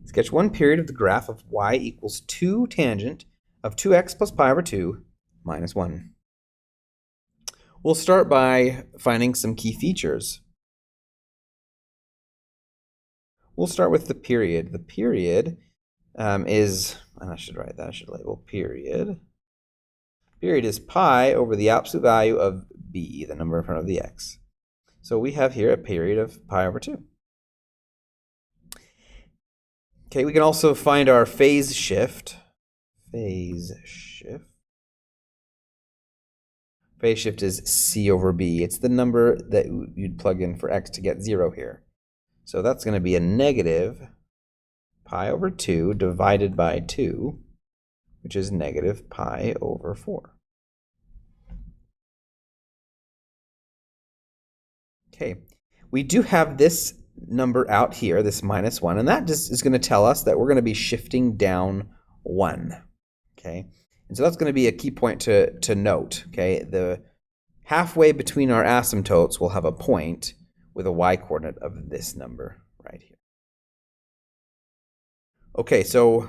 Sketch one period of the graph of y equals 2 tangent of 2x plus pi over 2 minus 1. We'll start by finding some key features. We'll start with the period. The period is, and I should write that, I should label period. Period is pi over the absolute value of b, the number in front of the x. So we have here a period of pi over 2. Okay, we can also find our phase shift. Phase shift. Phase shift is c over b. It's the number that you'd plug in for x to get 0 here. So that's going to be a negative pi over 2 divided by 2, which is negative pi over 4. Okay, we do have this number out here, this minus 1, and that just is going to tell us that we're going to be shifting down 1. Okay, and so that's going to be a key point to note. Okay, the halfway between our asymptotes will have a point with a y-coordinate of this number right here. Okay, so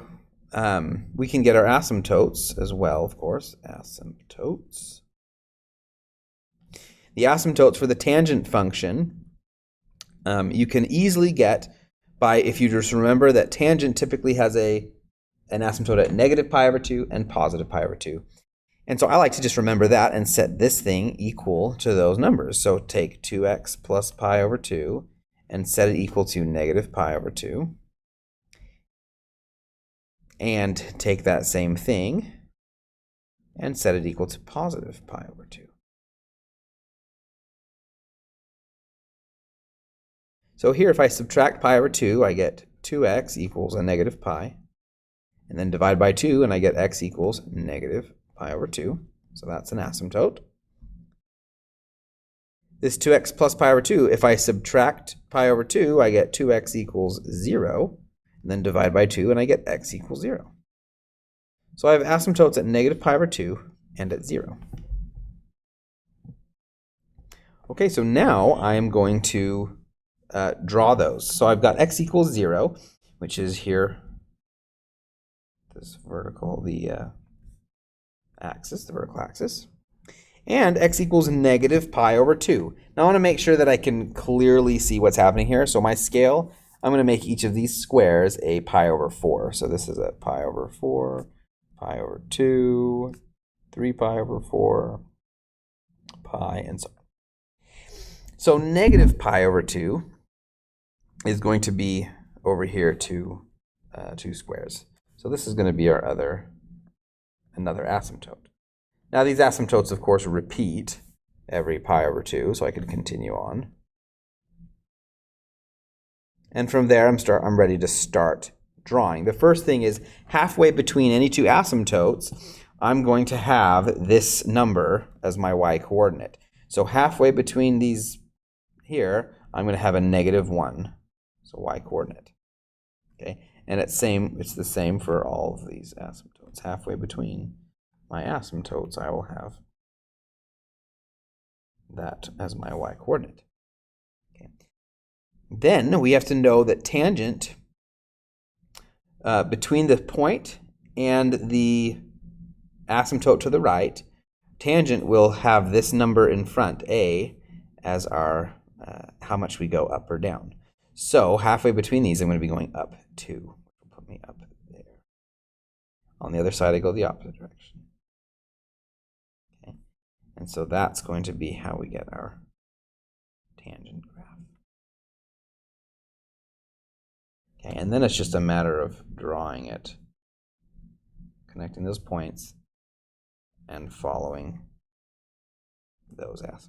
we can get our asymptotes as well, of course. Asymptotes. The asymptotes for the tangent function, you can easily get by, if you just remember that tangent typically has an asymptote at negative pi over 2 and positive pi over 2. And so I like to just remember that and set this thing equal to those numbers. So take 2x plus pi over 2 and set it equal to negative pi over 2. And take that same thing and set it equal to positive pi over 2. So here, if I subtract pi over 2, I get 2x equals a negative pi. And then divide by 2, and I get x equals negative pi over 2. So that's an asymptote. This 2x plus pi over 2, if I subtract pi over 2, I get 2x equals 0. And then divide by 2, and I get x equals 0. So I have asymptotes at negative pi over 2 and at 0. Okay, so now I am going to draw those. So I've got x equals 0, which is here, this vertical, the axis, the vertical axis. And x equals negative pi over 2. Now I want to make sure that I can clearly see what's happening here. So my scale, I'm going to make each of these squares a pi over 4. So this is a pi over 4, pi over 2, 3 pi over 4, pi, and so on. So negative pi over 2 is going to be over here to 2 squares. So this is going to be our another asymptote. Now these asymptotes, of course, repeat every pi over 2, so I could continue on. And from there, I'm ready to start drawing. The first thing is halfway between any two asymptotes, I'm going to have this number as my y-coordinate. So halfway between these here, I'm going to have a negative 1, so y-coordinate. Okay, and it's the same for all of these asymptotes. Halfway between my asymptotes, I will have that as my y-coordinate. Okay. Then we have to know that tangent between the point and the asymptote to the right, tangent will have this number in front, a, as our how much we go up or down. So halfway between these, I'm going to be going up 2. Put me up there. On the other side, I go the opposite direction. Okay, and so that's going to be how we get our tangent graph. Okay, and then it's just a matter of drawing it, connecting those points and following those asymptotes.